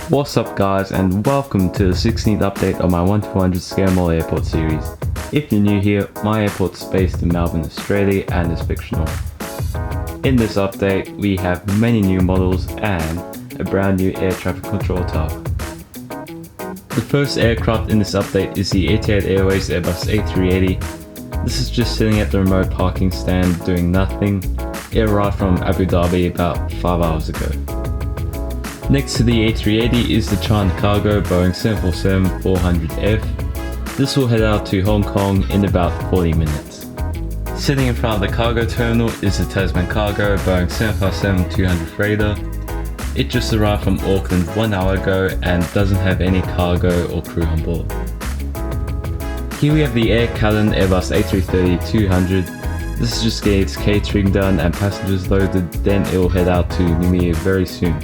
What's up guys, and welcome to the 16th update of my 1 to 400 Scale Mall Airport series. If you're new here, my airport's based in Melbourne, Australia and is fictional. In this update, we have many new models and a brand new air traffic control tower. The first aircraft in this update is the Etihad Airways Airbus A380. This is just sitting at the remote parking stand doing nothing. It arrived from Abu Dhabi about 5 hours ago. Next to the A380 is the China Cargo Boeing 747-400F. This will head out to Hong Kong in about 40 minutes. Sitting in front of the cargo terminal is the Tasman Cargo Boeing 757-200 freighter. It just arrived from Auckland 1 hour ago and doesn't have any cargo or crew on board. Here we have the Air Callan Airbus A330-200. This is just getting its catering done and passengers loaded, then it will head out to Namibia very soon.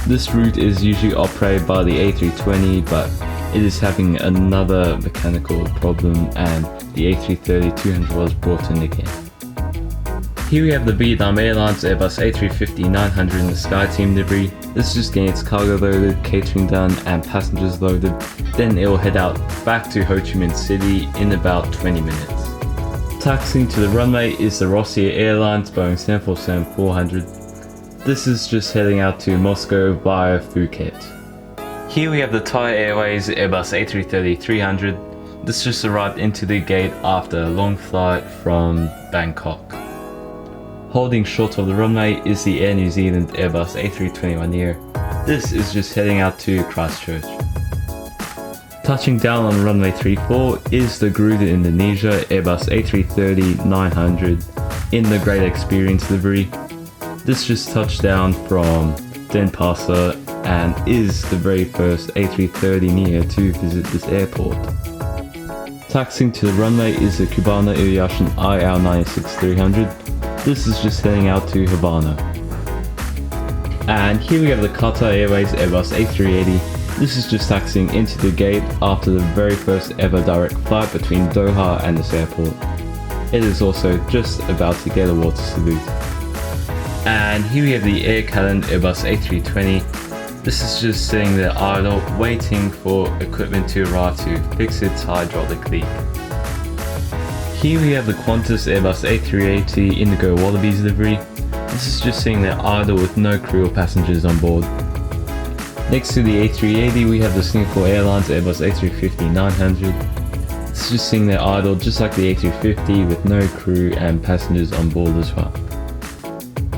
This route is usually operated by the A320, but it is having another mechanical problem and the A330-200 was brought in again. Here we have the Vietnam Airlines Airbus A350-900 in the SkyTeam livery. This is just getting its cargo loaded, catering done and passengers loaded, then it will head out back to Ho Chi Minh City in about 20 minutes. Taxiing to the runway is the Rossiya Airlines Boeing 747-400. This is just heading out to Moscow via Phuket. Here we have the Thai Airways Airbus A330-300. This just arrived into the gate after a long flight from Bangkok. Holding short of the runway is the Air New Zealand Airbus A321neo. This is just heading out to Christchurch. Touching down on runway 34 is the Garuda Indonesia Airbus A330-900 in the Great Experience livery. This just touched down from Denpasar and is the very first A330neo to visit this airport. Taxiing to the runway is the Cubana Aviation IL-96-300. This is just heading out to Havana. And here we have the Qatar Airways Airbus A380. This is just taxiing into the gate after the very first ever direct flight between Doha and this airport. It is also just about to get a water salute. And here we have the Air Callan Airbus A320. This is just sitting there idle, waiting for equipment to arrive to fix its hydraulic leak. Here we have the Qantas Airbus A380 Indigo Wallabies livery. This is just sitting there idle with no crew or passengers on board. Next to the A380 we have the Singapore Airlines Airbus A350-900. This is just sitting there idle just like the A350 with no crew and passengers on board as well.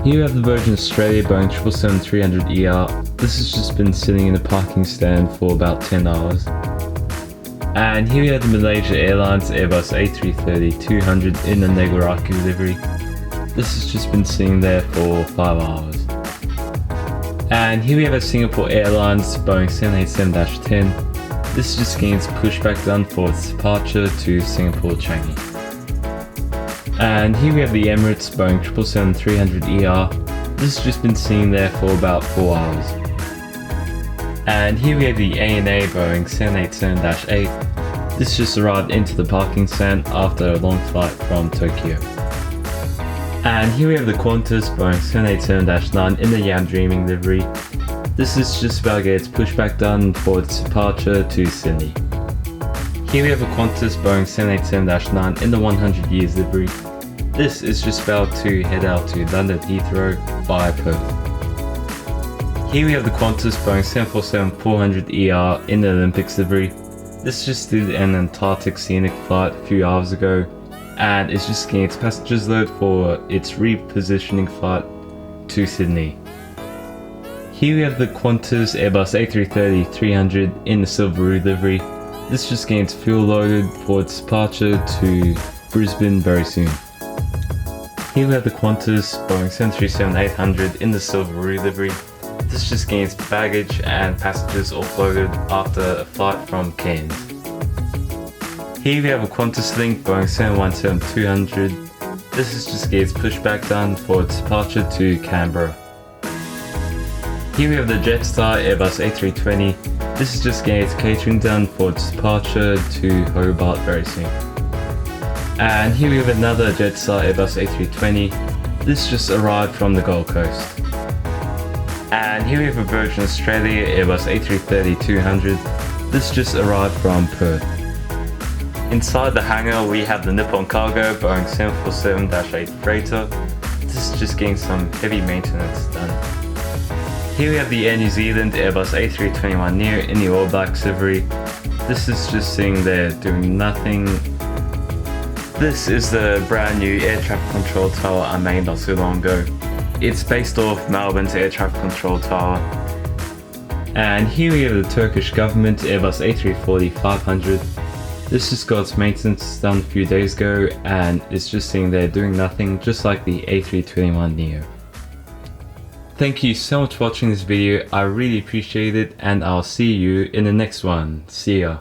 Here we have the Virgin Australia Boeing 777-300ER. This has just been sitting in a parking stand for about 10 hours. And here we have the Malaysia Airlines Airbus A330-200 in the Negoraki livery. This has just been sitting there for 5 hours. And here we have a Singapore Airlines Boeing 787-10. This is just getting its pushback done for its departure to Singapore Changi. And here we have the Emirates Boeing 777-300ER. This has just been sitting there for about 4 hours. And here we have the ANA Boeing 787-8. This just arrived into the parking stand after a long flight from Tokyo. And here we have the Qantas Boeing 787-9 in the Yam Dreaming livery. This is just about to get its pushback done for its departure to Sydney. Here we have a Qantas Boeing 787-9 in the 100 Years livery. This is just about to head out to London Heathrow via Perth. Here we have the Qantas Boeing 747-400ER in the Olympics livery. This just did an Antarctic scenic flight a few hours ago and is just getting its passengers load for its repositioning flight to Sydney. Here we have the Qantas Airbus A330-300 in the Silveroo livery. This is just getting its fuel loaded for its departure to Brisbane very soon. Here we have the Qantas Boeing 737-800 in the Silveroo livery. This is just getting its baggage and passengers offloaded after a flight from Cairns. Here we have a Qantas Link Boeing 717-200. This is just getting its pushback done for its departure to Canberra. Here we have the Jetstar Airbus A320. This is just getting its catering done for its departure to Hobart very soon. And here we have another Jetstar Airbus A320. This just arrived from the Gold Coast. And here we have a Virgin Australia Airbus A330-200. This just arrived from Perth. Inside the hangar we have the Nippon Cargo Boeing 747-8 freighter. This is just getting some heavy maintenance done. Here we have the Air New Zealand Airbus A321neo in the All Blacks livery. This is just sitting there doing nothing. This is the brand new air traffic control tower I made not so long ago. It's based off Melbourne's air traffic control tower. And here we have the Turkish government Airbus A340-500. This just got its maintenance done a few days ago and it's just sitting there doing nothing, just like the A321neo. Thank you so much for watching this video, I really appreciate it, and I'll see you in the next one. See ya.